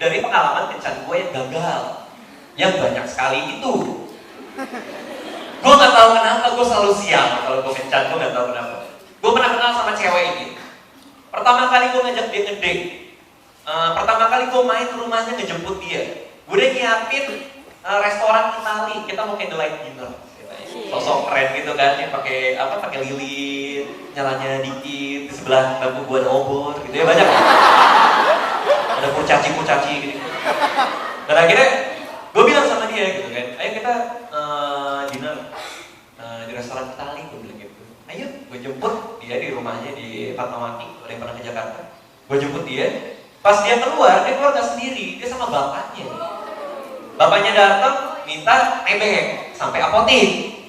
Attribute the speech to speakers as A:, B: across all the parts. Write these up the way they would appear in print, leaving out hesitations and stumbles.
A: dari pengalaman kencan gue yang gagal, yang banyak sekali itu. Gue nggak tahu kenapa gue selalu sial kalau gue kencan, gue nggak tahu kenapa. Gue pernah kenal sama cewek ini. Pertama kali gue ngajak dia ngedate. Pertama kali gue main ke rumahnya ngejemput dia. Gue udah nyiapin restoran Itali, kita mau candlelight dinner. Sosok keren gitu kan, yang pakai apa? Pakai lilin, nyalanya dikit, di sebelah bangku gue ada obor, gitu ya banyak. Ada kurcaci gitu. Dan akhirnya gue bilang sama dia gitu kan, ayo kita dinner di restoran Itali, gue bilang gitu. Ayo, gue jemput dia di rumahnya di Fatmawati, kalau yang pernah ke Jakarta. Gue jemput dia, pas dia keluar gak sendiri, dia sama bapaknya. Bapaknya datang minta nebeng sampai apotik.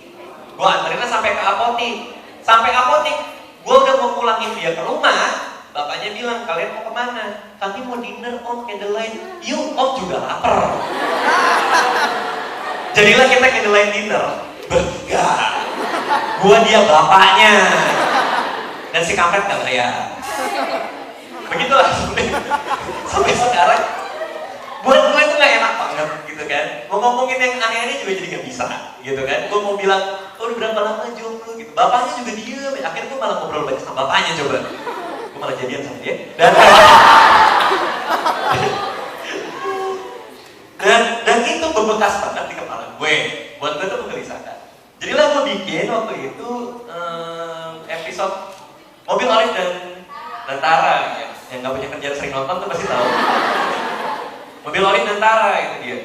A: Gue anterinnya sampai ke apotik. Sampai apotik, gue udah mau pulangin dia ke rumah. Bapaknya bilang, kalian mau kemana? Kami mau dinner om, candlelight. Yuk, om juga lapar. Jadilah kita candlelight dinner bertiga. Gua dia bapaknya. Dan si kampret gak bayar. Begitulah sampai sekarang. Buat gue itu gak enak banget gitu kan. Mau ngomongin yang aneh-aneh juga jadi gak bisa gitu kan. Gue mau bilang, oh udah berapa lama jomblo gitu. Bapaknya juga diem. Akhirnya gue malah ngobrol banyak sama bapaknya coba. Gue malah jadian sama dia. Dan itu bebekas banget di kepala gue. Buat gue itu menggelisahkan. Jadilah gue bikin waktu itu episode Mobil Olive dan Tara ya. Yang gak punya kerjaan sering nonton tuh pasti tahu. Mobil Olive dan Tara itu dia.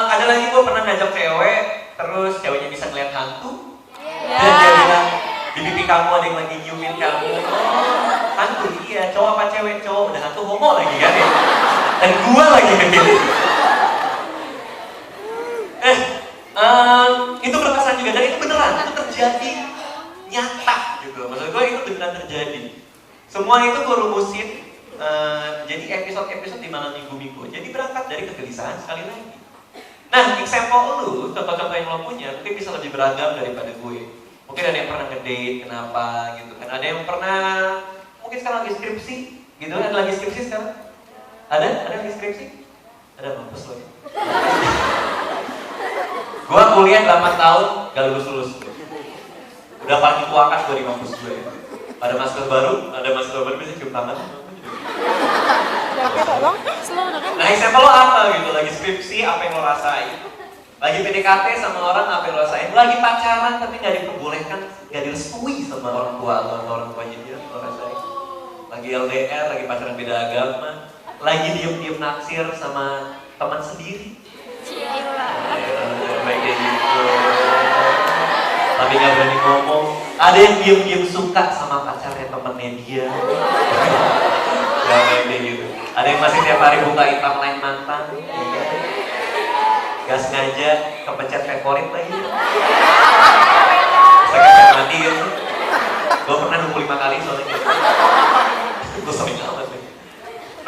A: Ada lagi gue pernah ngajak cewek, terus ceweknya bisa ngeliat hantu. Dan dia bilang, di pipi kamu ada yang lagi nyiumin kamu. Hantu, iya. Cowok apa cewek? Cowok, udah hantu homo lagi kan ya. Dan gue lagi kepilih. Itu berkesan juga, dan itu beneran, itu terjadi nyata gitu. Maksud gue itu beneran terjadi. Semua itu gue rumusin jadi episode-episode di malam minggu-minggu. Jadi berangkat dari kegelisahan sekali lagi. Nah, example lu, contoh-contoh yang lo punya, mungkin bisa lebih beragam daripada gue. Mungkin ada yang pernah ngedate, kenapa gitu kan. Ada yang pernah, mungkin sekarang lagi skripsi, gitu. Ada lagi skripsi sekarang? Ada lagi skripsi? Ada mampus lo ya. Gue kuliah 8 tahun, gak lulus-lulus. Udah paling tua kan gue di kampus gue ya. Ada mahasiswa baru bisa cium tangan. Nah, example lo apa gitu? Lagi skripsi, apa yang lo rasain? Lagi PDKT sama orang, apa yang lo rasain? Lagi pacaran tapi gak diperbolehkan, gak direstui sama orang tua lo atau orang tuanya dia, lo rasain? Lagi LDR, lagi pacaran beda agama, lagi diem-diem naksir sama teman sendiri. Baik kayak gitu. Tapi gak berani ngomong. Ada yang diem-diem suka sama pacarnya temennya dia. Gak kayak gitu. Ada yang masih tiap hari buka timeline mantan. Gak sengaja kepencet favorit lagi. Saya kepencet mati gitu. Gue pernah 25 kali soalnya gitu. Gue sering amat nih.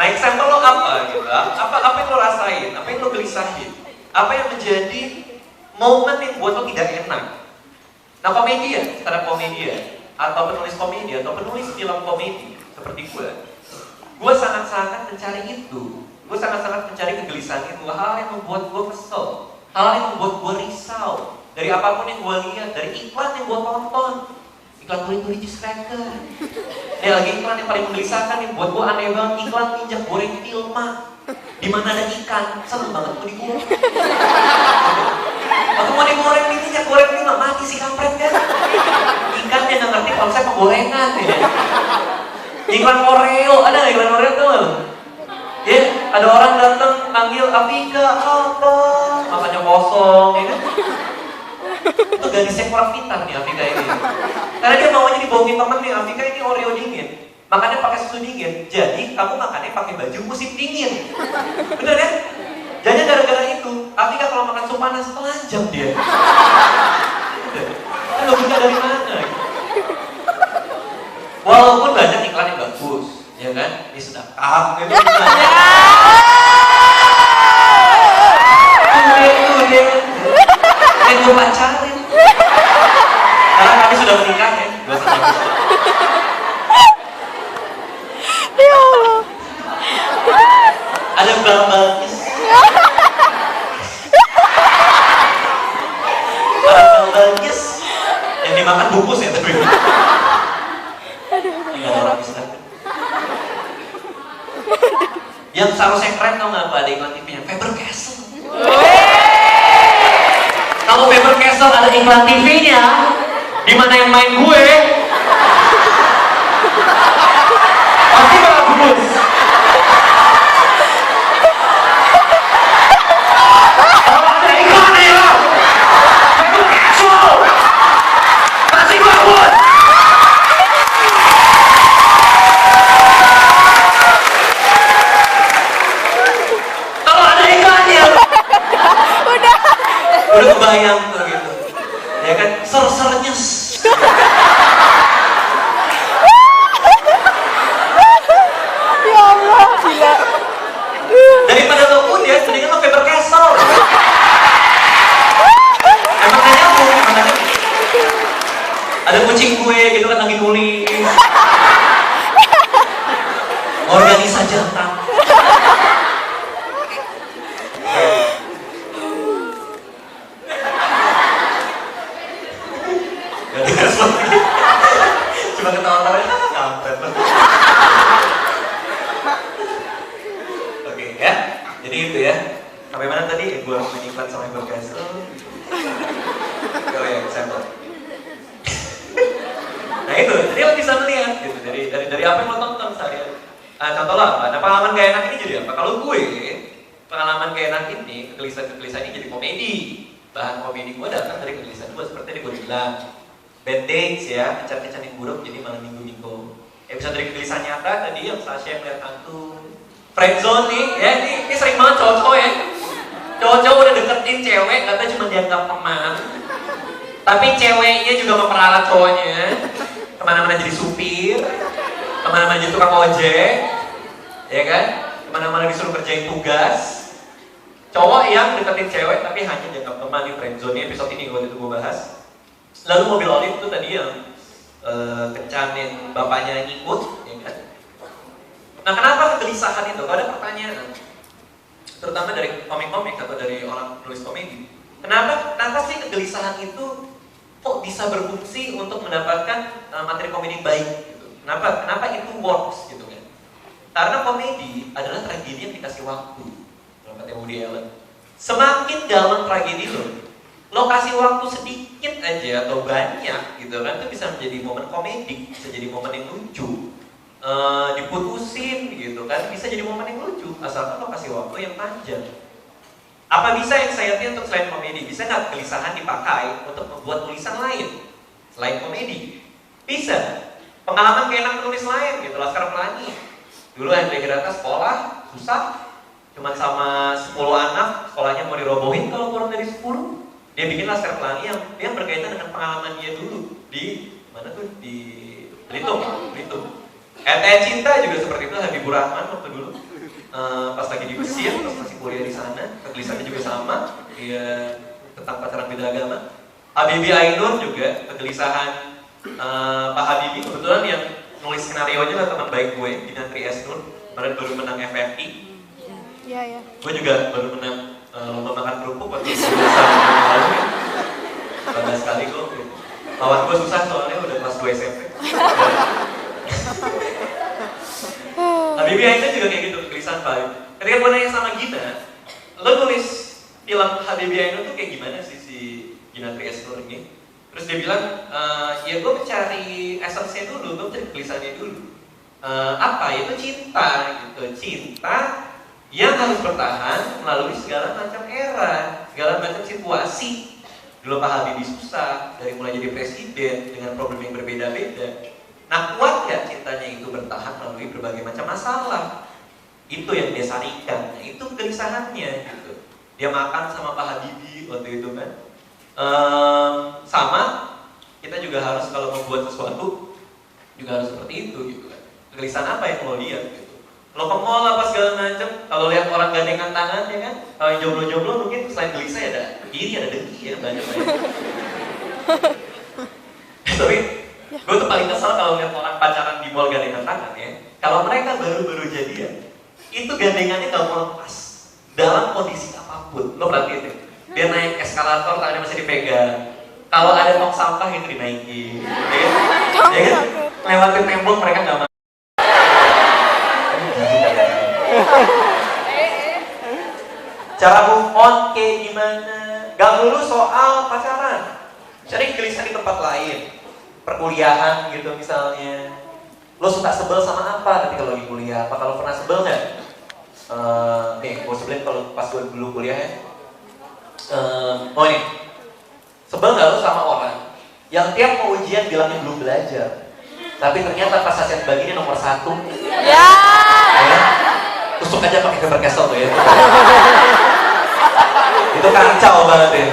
A: Nah, example lo apa gitu? Apa yang lo rasain? Apa yang lo gelisahin? Apa yang menjadi momen yang buat lo tidak enak? Nah, komedian, stand-up komedian, atau penulis komedi, atau penulis film komedi seperti gue sangat-sangat mencari itu. Gue sangat-sangat mencari kegelisahan itu. Hal yang membuat gue kesel, hal yang membuat gue risau dari apapun yang gue lihat, dari iklan yang gue tonton. Iklan turi-turi cheese cracker. Lagi iklan yang paling menggelisahkan nih, buat gue aneh banget. Iklan minyak goreng Tilma, di mana ada ikan, seneng banget gue digoreng. Aku mau digoreng nih, minyak goreng Tilma, mati si kampret kan. Ikan yang gak ngerti konsep penggorengan ya. Iklan Oreo, ada gak iklan Oreo tuh? Ya, ada orang datang panggil Afika, apa? Makanya kosong, ya kan? Itu gadisnya kurang pintar nih Afika ini. Karena dia maunya dibohongin temen nih, Afika ini Oreo dingin. Makannya pakai susu dingin. Jadi kamu makannya pakai baju musim dingin. Bener ya? Jadi gara-gara itu, Afika kalau makan sup panas telanjang dia. Kan logika dari mana? Walaupun banyak iklan yang bagus, ya kan? Ini sudah gitu. Dia yang gue pacarin. Karena kami sudah menikah ya. Ya Allah. Ada balkis. Aral balkis yang dimakan bungkus ya tapi. Enggak ada orang bisa. Yang seharusnya keren tau nggak apa ada iklan TV-nya? Faber Castle. Kalau Faber Castle ada iklan TV-nya, di mana yang main gue, pasti bagus. Kalau ada iklannya ya, Faber Castle, pasti bagus. Kalau ada iklannya, udah kebayang tuh gitu, ya kan ser-sernya.
B: Ya Allah, gila.
A: Daripada lo pun ya, mendingan lo Faber Castle. Emang gak nyambung, ada kucing gue gitu kan lagi nulis. Organisa jantan. Gak dikasih lagi. Cuma ketawa-tawa ya, kampret lo. Oke ya, jadi itu ya. Sampai mana tadi? Gue main iklan sama Faber Castle. Oh ya, sampel. Nah itu, jadi lo bisa melihat gitu dari apa yang lo tonton seharian. Contoh lah apa? Nah pengalaman gak enak ini jadi apa? Kalau gue, pengalaman gak enak ini, kegelisahan ini jadi komedi. Bahan komedi gue datang dari kegelisahan gue seperti tadi gue bilang. Bad dates ya, kencan-kencan yang buruk jadi malam minggu-minggu. Episode dari kegelisahan nyata tadi yang Sasha melihat hantu. Friendzone nih, ya ini sering banget cowok-cowok ya. Cowok-cowok udah deketin cewek, katanya cuma dianggap teman. Tapi ceweknya juga memperalat cowoknya. Kemana-mana jadi supir, kemana-mana jadi tukang ojek, ya kan? Kemana-mana disuruh kerjain tugas. Cowok yang deketin cewek tapi hanya dianggap teman di friendzone. Episode ini waktu itu gue bahas. Lalu mobil Olive itu tadi yang kencanin bapaknya ngikut, ya kan? Nah kenapa kegelisahan itu? Kalau ada pertanyaan, terutama dari komik-komik atau dari orang penulis komedi, kenapa sih kegelisahan itu kok bisa berfungsi untuk mendapatkan materi komedi baik? Gitu? Kenapa itu works gitu kan? Karena komedi adalah tragedi yang dikasih waktu. Kalau kata Woody Allen, semakin dalam tragedi lo kasih waktu sedikit aja atau banyak gitu kan, itu bisa menjadi momen komedi, bisa jadi momen yang lucu. Diputusin gitu kan, bisa jadi momen yang lucu asalkan lo kasih waktu yang panjang. Apa bisa anxiety untuk selain komedi? Bisa nggak kegelisahan dipakai untuk membuat tulisan lain selain komedi? Bisa. Pengalaman kayak enak menulis lain gitu, Laskar Pelangi. Dulu Hendrik Grata sekolah susah, cuma sama 10 anak, sekolahnya mau dirobohin kalau kurang dari 10. Dia bikin Laskar Pelangi yang berkaitan dengan pengalaman dia dulu di mana tuh, di Belitung. Cinta juga seperti itu, Habibur Rahman waktu dulu pas lagi di Mesir, pas masih kuliah di sana, kegelisahannya juga sama, dia tentang pacaran beda agama. Habibie Ainun juga kegelisahan Pak Habibie, kebetulan yang nulis skenario nya lah teman baik gue, Dinantri Esnur, kemarin baru menang FFI.
B: Iya.
A: Gue juga baru menang lomba makan kerupuk waktu itu yang lalu ya. Bangga sekali gue. Lawan gue susah soalnya udah kelas 2 SMP. Habibie Ainun juga kayak gitu, kegelisahan Pak. Ketika gue nanya sama Gina, lo nulis film Habibie Ainun tuh kayak gimana sih si Gina Triesnur ini? Terus dia bilang, ya gue mencari esensinya dulu, gue mencari kegelisahannya dulu. Apa? Itu cinta gitu, cinta yang harus bertahan melalui segala macam era, segala macam situasi. Dulu Pak Habibie susah, dari mulai jadi presiden dengan problem yang berbeda-beda. Nah kuat ya cintanya itu bertahan melalui berbagai macam masalah. Itu yang dia sarikan, nah, itu kegelisahannya gitu. Dia makan sama Pak Habibie waktu itu kan. Sama kita juga harus kalau membuat sesuatu juga harus seperti itu gitu kan. Kegelisahan apa yang lo lihat gitu. Lo ke mall apa segala macam, kalau lihat orang gandengan tangan ya kan, kalau yang jomblo-jomblo mungkin selain gelisah ya ada iri, ada dengki ya banyak. Tapi gue tuh paling kesel kalau lihat orang pacaran di mall gandengan tangan ya. Kalau mereka baru-baru jadian, itu gandengannya gak mau lepas. ngebut, lo perhatiin deh. Dia naik eskalator, tangannya masih dipegang. Kalau ada tong sampah itu dinaikin, ya kan? Lewatin tembok mereka nggak mau. Cara move on kayak gimana? Gak melulu soal pacaran. Cari gelisah di tempat lain, perkuliahan gitu misalnya. Lo suka sebel sama apa ketika lo lagi kuliah? Apa kalau pernah sebel nggak? Nih, gue sebelin kalau pas gue dulu kuliah ya. Oh nih, sebel nggak lo sama orang yang tiap mau ujian bilangnya belum belajar, tapi ternyata pas hasil baginya nomor 1.
B: Ya.
A: Ya, tusuk aja pakai Faber Castell tuh ya. Itu kacau banget ya.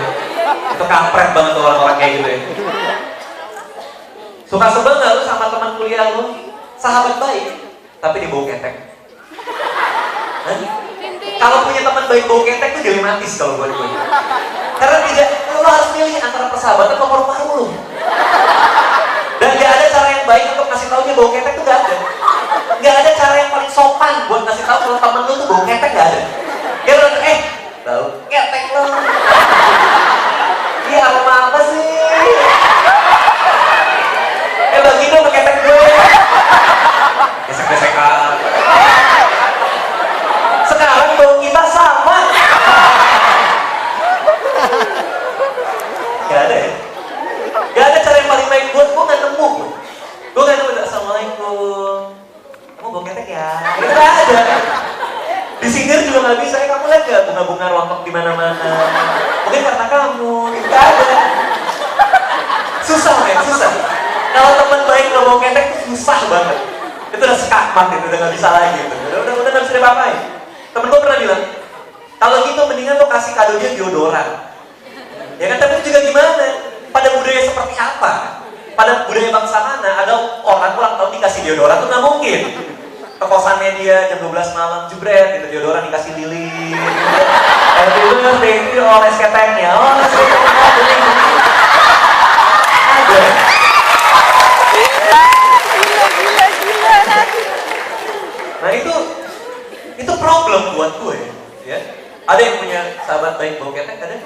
A: Itu kampret banget tuh orang-orang kayak gitu ya. Suka sebel nggak lu sama teman kuliah lu, sahabat baik, tapi dia bau ketek? Kalau punya teman baik bau ketek tuh dilematis kalau buat gue. Karena tidak, lu harus milih antara persahabatan atau paru-paru lu. Dan gak ada cara yang baik untuk ngasih tahu dia bau ketek tuh gak ada. Gak ada cara yang paling sopan buat ngasih tahu kalau temen lu tuh bau ketek, gak ada. Dia bilang, bau ketek lo. Iya aroma apa sih? Bagi dong ketek gue. Gesek-gesekan. Sekarang bau kita sama. Gak ada ya? Gak ada cara yang paling baik buat gue gak nemu. Gue gak nemu, assalamualaikum. Kamu bau ketek ya? Gak ada. Disindir juga nggak bisa, kamu lihat nggak bunga-bunga rontok di mana-mana? Mungkin karena kamu, nggak ada. Susah men, susah. Kalau teman baik nggak mau ketek itu susah banget. Itu udah skakmat, itu udah nggak bisa lagi. Gitu. Udah nggak bisa diapa-apain. Temen gue pernah bilang, kalau gitu mendingan lo kasih kado dia deodoran. Ya kan, tapi juga gimana? Pada budaya seperti apa? Pada budaya bangsa mana ada orang ulang tahun dikasih deodoran tuh nggak mungkin. Ke kosannya dia jam 12 malam jebret gitu, deodoran dikasih lilin gitu. Happy birthday itu oles keteknya, oles keteknya ada.
B: Gila.
A: Nah itu problem buat gue ya. Ada yang punya sahabat baik bau ketek, ada?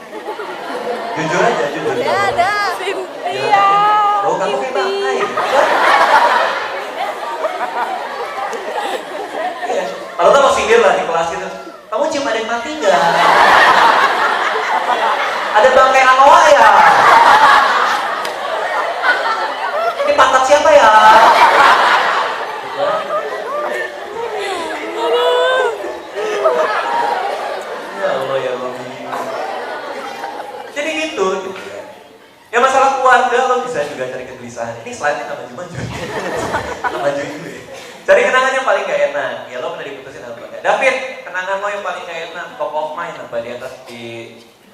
A: Jujur aja, jujur.
B: Ada. Cynthia.
A: Bau kamu kayak bangkai. Kalau tuh mau sindir lah di kelas itu, kamu cium ada yang mati nggak? Ada bangkai Anoa ya? Ini pantat siapa ya? Ya Allah ya Allah. Jadi gitu. Ya masalah keluarga lo bisa juga cari kegelisahan. Ini slide-nya nggak maju-maju. Nggak majuin dulu ya. Cari kenangan yang paling gak enak. Ya lo pernah diputusin apa? David, kenangan lo yang paling gak enak, top of mind apa di atas di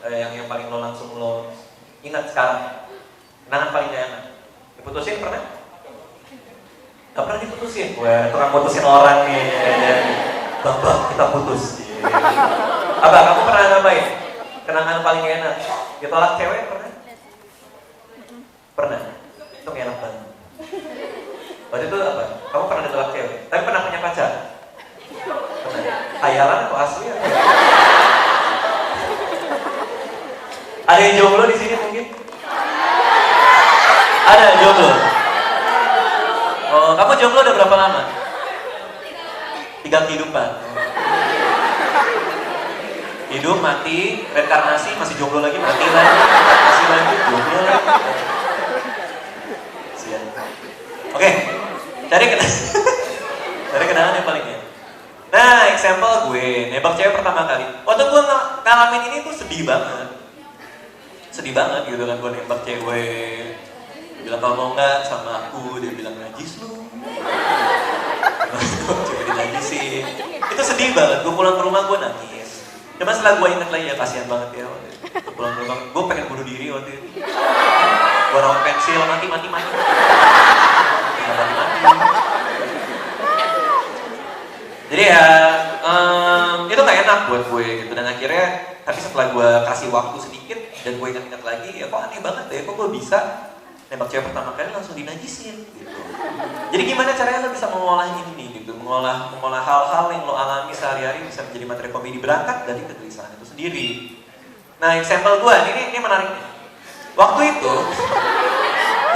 A: yang paling lo langsung lo ingat sekarang? Kenangan paling gak enak. Diputusin pernah? Gak pernah diputusin. Wah, tukang putusin orang nih. Bang, kita putus. Abah, kamu pernah ngapain? Kenangan paling gak enak. Ditolak cewek pernah? Pernah. Itu gak enak banget. Waktu itu apa? Kamu pernah ditolak cewek? Tapi pernah punya pacar? Pernah. Hayalan atau asli? Ada yang jomblo di sini mungkin? Ada yang jomblo? Oh, kamu jomblo udah berapa lama? 3 kehidupan. Hidup, mati, reinkarnasi, masih jomblo lagi, mati lagi, masih lagi, jomblo lagi. Sian. Oke, cari kenangan yang paling enak. Nah, example gue nembak cewek pertama kali. Waktu gue ngalamin ini tuh sedih banget gitu kan. Gue nembak cewek, dia bilang kalau mau nggak sama aku, dia bilang najis lu. Cewek dinajisin, itu sedih banget. Gue pulang ke rumah gue nangis. Cuma setelah gue inget lagi ya, kasihan banget ya. Gue pulang ke rumah, gue pengen bunuh diri waktu itu. Gue rawat pensil, mati. Jadi ya itu gak enak buat gue gitu. Dan akhirnya, tapi setelah gue kasih waktu sedikit dan gue ingat-ingat lagi, ya kok aneh banget ya, kok gue bisa
C: nembak cewek pertama kali langsung dinajisin gitu. Jadi gimana caranya lo bisa mengolah ini nih gitu, mengolah hal-hal yang lo alami sehari-hari bisa menjadi materi komedi berangkat dari kegelisahan itu sendiri. Nah, example gue ini menarik. Waktu itu,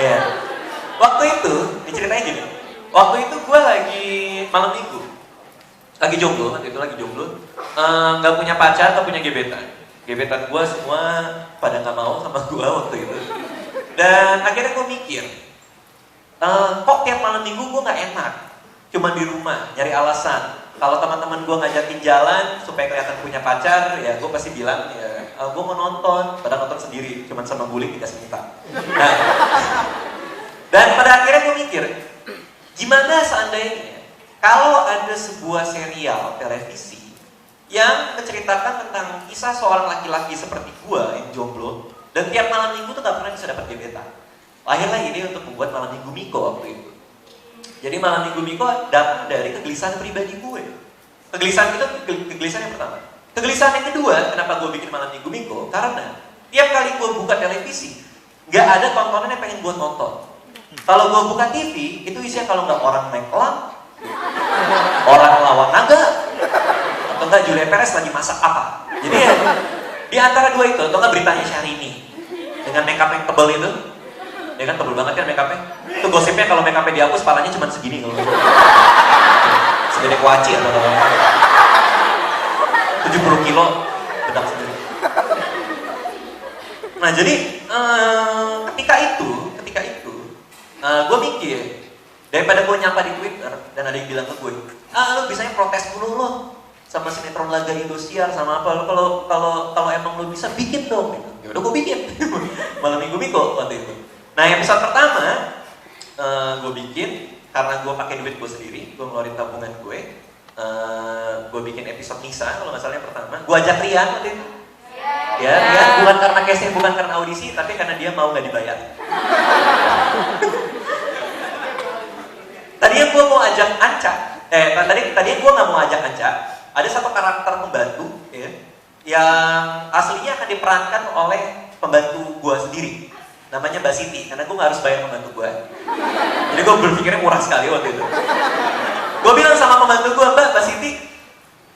C: ya, waktu itu diceritain gini. Waktu itu gue lagi malam minggu, lagi jomblo, nggak punya pacar, nggak punya gebetan gue semua pada nggak mau sama gue waktu itu. Dan akhirnya gue mikir, kok tiap malam minggu gue nggak enak, cuma di rumah nyari alasan. Kalau teman-teman gue ngajakin jalan supaya kelihatan punya pacar, ya gue pasti bilang ya gue mau nonton, padahal nonton sendiri, cuma sama guling dikasih minta. Nah, dan pada akhirnya gue mikir, gimana seandainya kalau ada sebuah serial televisi yang menceritakan tentang kisah seorang laki-laki seperti gue yang jomblo, dan tiap malam minggu tuh gak pernah bisa dapat gebetan. Lahirlah ide untuk membuat Malam Minggu Miko waktu itu. Jadi Malam Minggu Miko datang dari kegelisahan pribadi gue. Kegelisahan itu kegelisahan yang pertama. Kegelisahan yang kedua, kenapa gue bikin Malam Minggu Miko? Karena tiap kali gue buka televisi, gak ada tontonan yang pengen gue tonton. Kalau gue buka TV, itu isinya kalau nggak orang main kelam, orang lawan naga, atau enggak Julia Perez lagi masak apa. Jadi ya, di antara dua itu, atau enggak beritanya Syahrini dengan make up yang tebal itu, ya kan tebal banget kan make upnya. Itu gosipnya kalau make upnya dihapus, palanya cuma segini kalau segede kuaci atau 70 kilo bedak sendiri. Nah jadi ketika itu gue mikir, daripada gue nyapa di Twitter dan ada yang bilang ke gue, lu bisanya protes mulu lo sama sinetron laga Indosiar sama apa, kalau emang lo bisa bikin dong gitu. Ya udah gue bikin Malam Minggu Miko waktu itu. Nah episode pertama gue bikin karena gue pakai duit gue sendiri, gue ngeluarin tabungan gue. Gue bikin episode Nisa kalau nggak salah yang pertama. Gue ajak Rian waktu itu. Ya, Rian bukan karena casting, bukan karena audisi, tapi karena dia mau nggak dibayar. Tadinya gue mau ajak Anca. Tadinya gue nggak mau ajak Anca. Ada satu karakter pembantu ya, yang aslinya akan diperankan oleh pembantu gue sendiri. Namanya Mbak Siti, karena gue nggak harus bayar pembantu gue. Jadi gue berpikirnya murah sekali waktu itu. Gue bilang sama pembantu gue, Mbak Siti,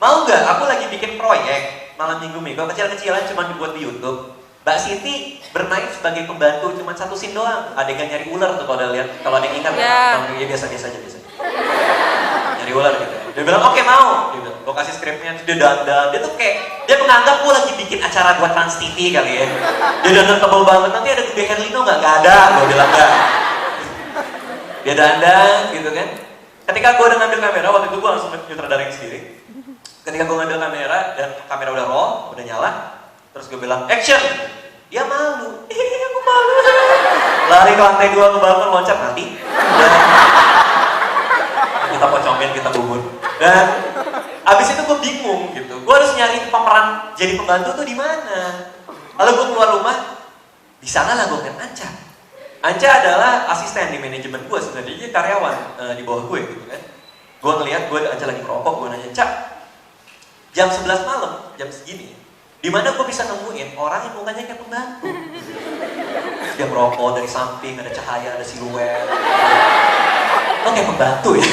C: mau nggak? Aku lagi bikin proyek Malam Minggu Miko, kecil-kecilan cuma dibuat di YouTube. Mbak Siti bermain sebagai pembantu cuma satu scene doang. Adegan nyari ular tuh kalau ada lihat, kalau ada yang ingat, ya biasa aja. Nyari ular gitu. Dia bilang oke mau, gitu. Gue kasih skripnya, dia dandan. Dia tuh kayak dia menganggap gue lagi bikin acara buat Trans TV kali ya. Dia dandan tebal banget. Nanti ada Dude Herlino nggak? Nggak ada. Gue bilang nggak. Dia dandan gitu kan. Ketika gue udah ngambil kamera, waktu itu gue langsung nyutradarain sendiri. Ketika gue ngambil kamera dan kamera udah roll, udah nyala, terus gue bilang action. Dia malu. Aku malu. Lari ke lantai 2 ke balkon, loncat mati. Kita pocongin, kita bubur. Dan abis itu gue bingung gitu. Gue harus nyari pemeran jadi pembantu tuh di mana. Lalu gue keluar rumah, di sana lah gue ngeliat Anca. Anca adalah asisten di manajemen gue sebenarnya, dia karyawan di bawah gue gitu kan. Gue ngeliat Anca lagi merokok, gue nanya, Cak, jam 11 malam, jam segini, di mana gue bisa nemuin orang yang mukanya kayak pembantu. Dia merokok dari samping, ada cahaya, ada siluet. Lo kayak pembantu ya?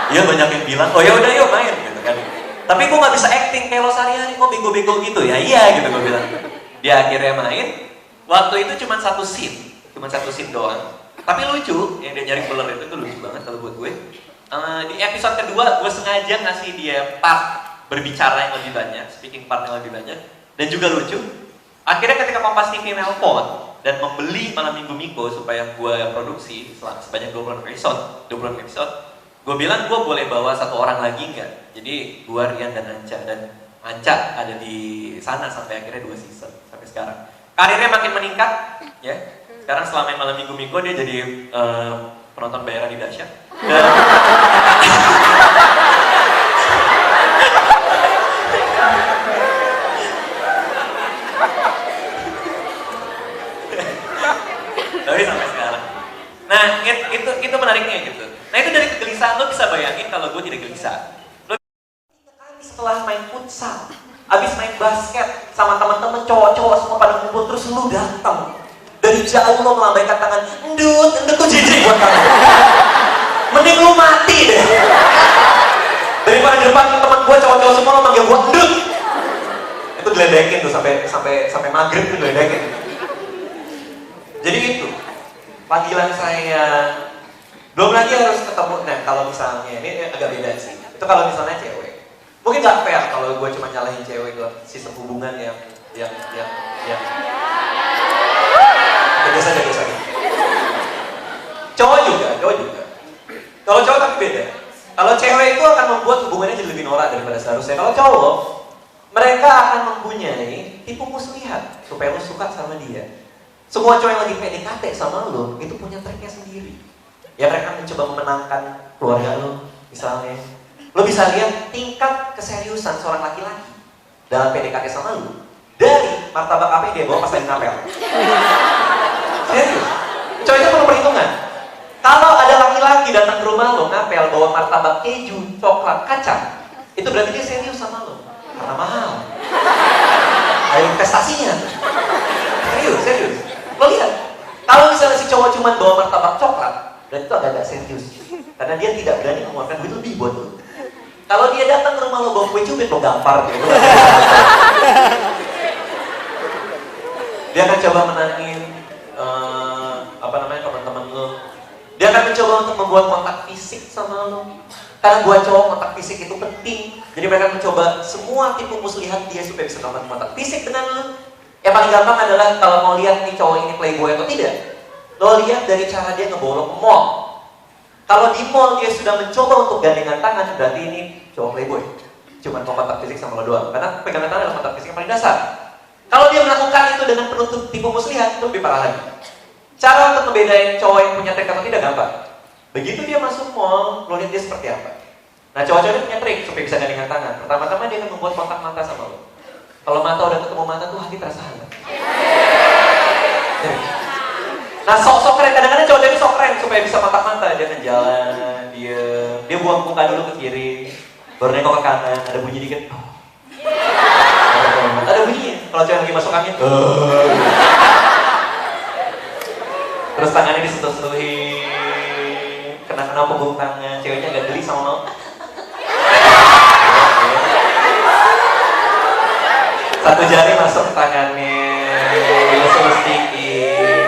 C: Iya banyak yang bilang, oh ya udah yuk main gitu kan. Tapi gue nggak bisa acting kayak lo sehari-hari, kok bego-bego gitu ya? Iya gitu gue bilang. Dia akhirnya main. Waktu itu cuma satu scene doang. Tapi lucu, yang dia nyari ular itu tuh lucu banget kalau buat gue. Di episode kedua gue sengaja ngasih dia part berbicara yang lebih banyak, speaking part yang lebih banyak, dan juga lucu. Akhirnya ketika Kompas TV nelpon dan membeli Malam Minggu Miko supaya gue produksi sebanyak 20 episode, gue bilang gue boleh bawa satu orang lagi nggak? Jadi gue, Rian, dan Anca ada di sana sampai akhirnya 2 season sampai sekarang. Karirnya makin meningkat, ya. Sekarang setelah main Malam Minggu Miko dia jadi penonton bayaran di Dahsyat. Tapi sampai sekarang. Nah, itu menariknya gitu. Nah, itu dari kegelisahan, lo bisa bayangin kalau gue tidak gelisah. Lo 3 kali setelah main futsal, abis main basket sama teman-teman cowok-cowok semua pada ngumpul, terus lu datang dari jauh lo melambaikan tangan, endut tuh jijik buat kamu. Mending lu mati deh. Daripada di depan teman gue cowok-cowok semua lo manggil gue endut. Itu diledekin tuh sampai maghrib tuh diledekin. Jadi itu panggilan saya. Belum lagi harus ketemu. Nah kalau misalnya ini agak beda sih. Itu kalau misalnya cewek. Mungkin gak fair kalau gue cuma nyalahin cewek dalam sistem hubungan yang biasa. Cowok juga. Kalau cowok tapi beda. Kalau cewek itu akan membuat hubungannya jadi lebih norak daripada seharusnya. Kalau cowok, mereka akan mempunyai tipu muslihat supaya lo suka sama dia. Semua cowok yang lagi PDKT sama lo itu punya triknya sendiri. Ya mereka mencoba memenangkan keluarga lo, misalnya. Lo bisa lihat tingkat keseriusan seorang laki-laki dalam PDKT sama lo dari martabak apa yang dia bawa pas lagi ngapel. Serius? Cowok itu perlu perhitungan. Kalau ada laki-laki datang ke rumah lo ngapel bawa martabak keju, coklat, kacang, itu berarti dia serius sama lo. Karena mahal. Ada investasinya. Serius. Lo lihat. Kalau misalnya si cowok cuma bawa martabak coklat, berarti itu agak-agak serius. Karena dia tidak berani mengeluarkan duit lebih buat lo. Kalau dia datang ke rumah lo bawa kue cubit, lo gampar gitu. Dia akan coba menangin teman-teman lo. Dia akan mencoba untuk membuat kontak fisik sama lo. Karena buat cowok kontak fisik itu penting. Jadi mereka mencoba semua tipu muslihat dia supaya bisa melakukan kontak fisik dengan lo. Yang paling gampang adalah kalau mau lihat nih cowok ini playboy atau tidak, lo lihat dari cara dia ngebawa lo ke mall. Kalau di mall dia sudah mencoba untuk gandengan tangan, berarti ini cowok playboy. Cuma mau kontak fisik sama lo doang. Karena pegangan tangan adalah kontak fisik yang paling dasar. Kalau dia melakukan itu dengan penutup tipu muslihat, itu lebih parah lagi. Cara untuk membedain cowok yang punya trik atau tidak gampang. Begitu dia masuk mall, lo lihat dia seperti apa. Nah cowok-cowok ini punya trik supaya bisa gandengan tangan. Pertama-tama dia akan membuat kontak mata sama lo. Kalau mata udah ketemu mata tuh hati terasa hangat. Nah sok keren, kadang-kadang cowok ini sok keren supaya bisa kontak mata. Dia akan jalan, dia buang muka dulu ke kiri, baru nengok ke kanan, ada bunyi dikit. Ada bunyi. Kalau cewek lagi masuk angin, terus tangannya disentuh-sentuhin, kena punggung tangan, ceweknya agak geli sama mau. Satu jari masuk ke tangannya, dilus-lus dikit,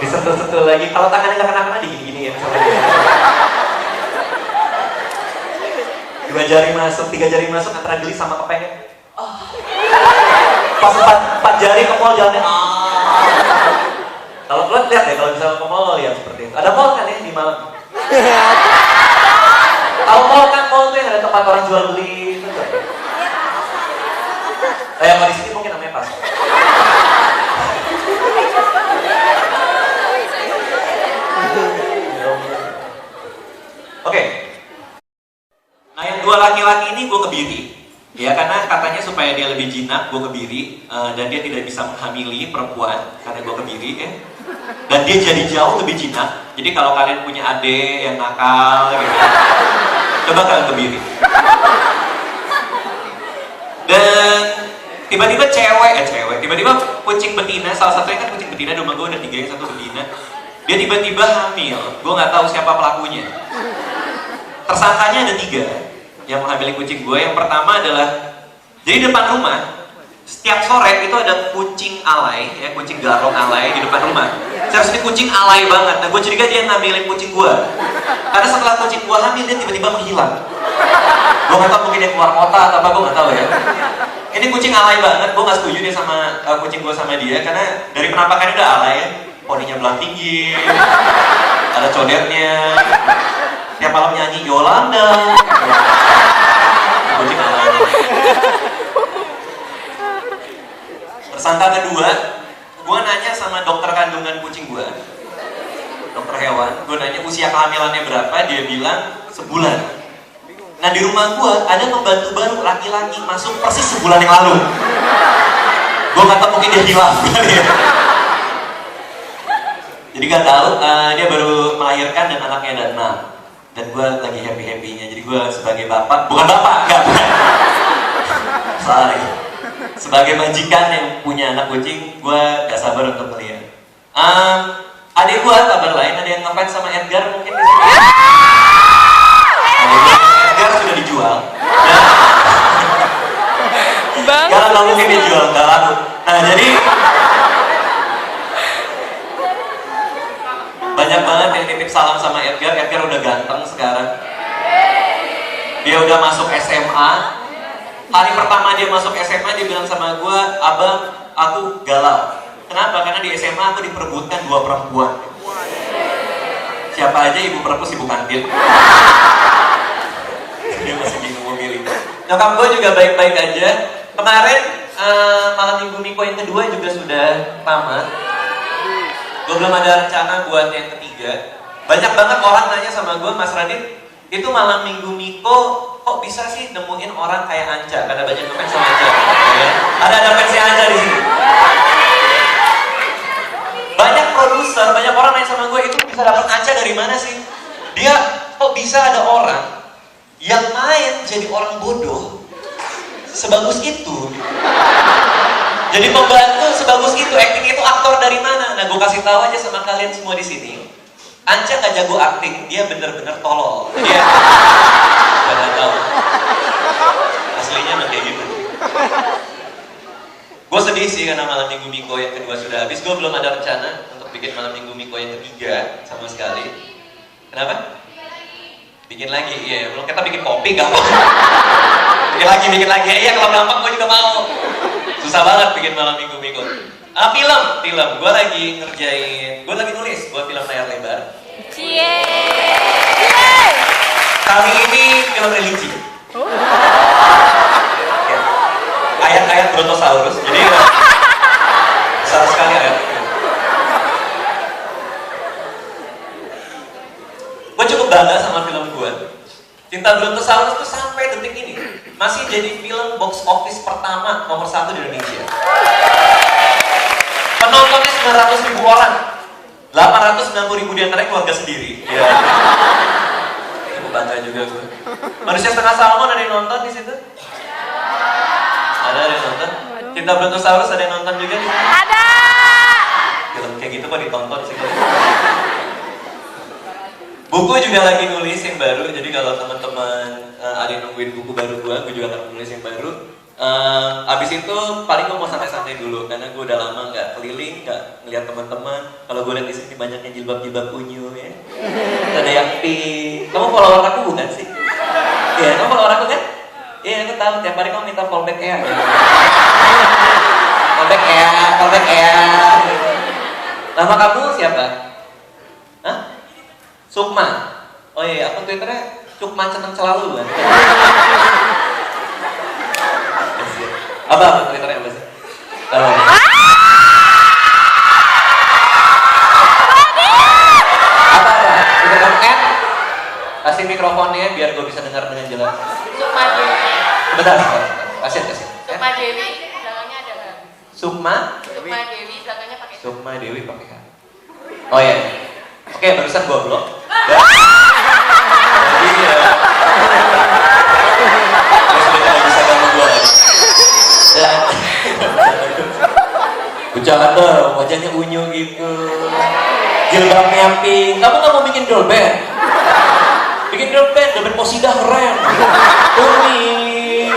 C: disentuh-sentuh lagi. Kalau tangannya nggak kena-kena, digini-gini ya. Dua jari masuk, tiga jari masuk, antara geli sama kepengen. Pas empat jari ke mall jalannya. Kalau lo lihat ya, kalau misalnya ke mall lihat seperti itu. Ada mall kan ya di Malang. Tahu mall kan, mall tuh yang ada tempat orang jual beli itu. Kalau di sini mungkin namanya pasar. Oke. Nah yang dua laki-laki ini gue kebiri. Ya karena katanya supaya dia lebih jinak, gue kebiri dan dia tidak bisa menghamili perempuan karena gue kebiri ya. Dan dia jadi jauh lebih jinak. Jadi kalau kalian punya adik yang nakal gitu, coba kalian kebiri. Dan tiba-tiba tiba-tiba kucing betina, salah satunya kan kucing betina, rumah gue ada 3 yang satu betina. Dia tiba-tiba hamil, gue nggak tahu siapa pelakunya. Tersangkanya ada 3 yang menghamili kucing gue. Yang pertama adalah, jadi depan rumah setiap sore itu ada kucing alay, ya kucing garong alay di depan rumah. Seharusnya kucing alay banget. Nah gue curiga dia ngambilin kucing gue, karena setelah kucing gue hamil dia tiba-tiba menghilang. Gue nggak tahu, mungkin dia keluar kota atau apa, gue nggak tahu ya. Ini kucing alay banget, gue nggak setuju dia sama kucing gue sama dia, karena dari penampakannya udah alay ya. Poninya belang tinggi, ada codernya. Tiap malam nyanyi Yolanda. Kucing alay. Tersangka kedua, gue nanya sama dokter kandungan kucing gue, dokter hewan. Gue nanya usia kehamilannya berapa, dia bilang sebulan. Nah di rumah gue ada pembantu baru laki-laki masuk persis sebulan yang lalu. Gue nggak tahu, mungkin dia hilang. Jadi nggak tahu, dia baru melahirkan dan anaknya ada 6. Dan gue lagi happy-happynya. Jadi gue sebagai bapak, bukan bapak, enggak. Salah lagi. Sebagai majikan yang punya anak kucing, gue gak sabar untuk melihat. Adik gua kabar lain, ada yang ngefans sama Edgar mungkin di sini. Edgar sudah dijual. Karena nggak mungkin dijual, nggak laku. Nah jadi banyak banget yang titip salam sama Edgar. Edgar udah ganteng sekarang. Dia udah masuk SMA. Hari pertama dia masuk SMA dia bilang sama gue, abang aku galau. Kenapa? Karena di SMA aku diperebutkan 2 perempuan. Siapa aja, ibu perpus, ibu kantin. Dia masih bingung memilih. Nyokap gue juga baik-baik aja. Kemarin malam minggu Miko yang kedua juga sudah tamat. Gue belum ada rencana buat yang ketiga. Banyak banget orang nanya sama gue, Mas Radit, itu malam minggu Miko kok bisa sih nemuin orang kayak Anca? Karena banyak fans sama Anca. Ya. Ada fansnya Anca di sini. Banyak produser, banyak orang nanya sama gue, itu bisa dapat Anca dari mana sih? Dia kok bisa ada orang yang main jadi orang bodoh sebagus itu. Jadi pembantu sebagus itu, acting itu aktor dari mana? Nah, gue kasih tahu aja sama kalian semua di sini. Anca nggak jago acting, dia bener-bener tolol. Dia nggak tahu. Aslinya emang kayak gitu. Gue sedih sih karena malam minggu Miko yang kedua sudah habis. Gue belum ada rencana untuk bikin malam minggu Miko yang ketiga sama sekali. Kenapa? Bikin lagi, iya. Belum kita bikin kopi, gampang. Bikin lagi. Iya, kalau gampang gue juga mau. Susah banget bikin malam minggu Miko. Film. Gue lagi ngerjain, gue lagi nulis buat film layar lebar.
B: Cie.
C: Kali ini film religi. Ya. Ayat-ayat Brontosaurus, jadi besar sekali ayat. Gue cukup bangga sama film gue. Cinta Brontosaurus tuh sampai detik ini masih jadi film box office pertama nomor 1 di Indonesia. Penontonnya 900.000 orang, 890.000 diantaranya keluarga sendiri. Ya. Cukup bangga juga gue. Manusia Setengah Salmon ada yang nonton di situ? Ada yang nonton? Cinta Brontosaurus ada yang nonton juga di sini?
B: Ada.
C: Film kayak gitu kok ditonton sih. Buku juga lagi nulis yang baru, jadi kalau teman-teman ada yang nungguin buku baru gue juga akan nulis yang baru. Abis itu paling gue mau santai-santai dulu karena gue udah lama nggak keliling, nggak ngeliat teman-teman. Kalau gue lihat di sini banyak yang jilbab-jilbab unyu ya. Ada yang pink. Kamu follower aku bukan sih? Iya, kamu follower aku kan? Iya, aku tahu. Tiap hari kamu minta fallback ya. Fallback ya. Nama kamu siapa? Hah? Sukma. Oh iya, akun Twitternya Sukma Seneng Selalu kan? Apa Twitternya apa sih? Apa? Twitter kamu kan? Kasih mikrofonnya biar gue bisa dengar dengan jelas.
D: Sukma Dewi.
C: Bentar. Kasih.
D: Sukma Dewi, belakangnya ada H.
C: Sukma
D: Dewi, belakangnya pakai H.
C: Sukma Dewi pakai H. Oh iya. Oke, barusan gue blok. Jadi ya. Dia sudah tidak bisa ganggu gue lagi. Bercanda, wajahnya unyu gitu. Jilbabnya pink. Kamu nggak mau bikin girl band? Bikin girl band Posida keren. Umi.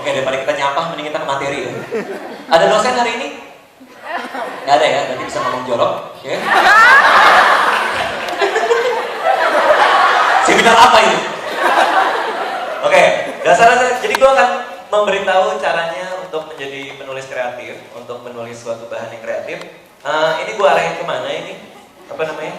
C: Oke, daripada kita nyampah, mending kita ke materi ya. Ada dosen hari ini? Nggak ada ya, berarti bisa ngomong jorok. Ya. Seminar apa ini? Oke, dasar-dasar. Jadi gue akan memberitahu caranya untuk menjadi penulis kreatif, untuk menulis suatu bahan yang kreatif. Ini gue arahin kemana ini? Apa namanya?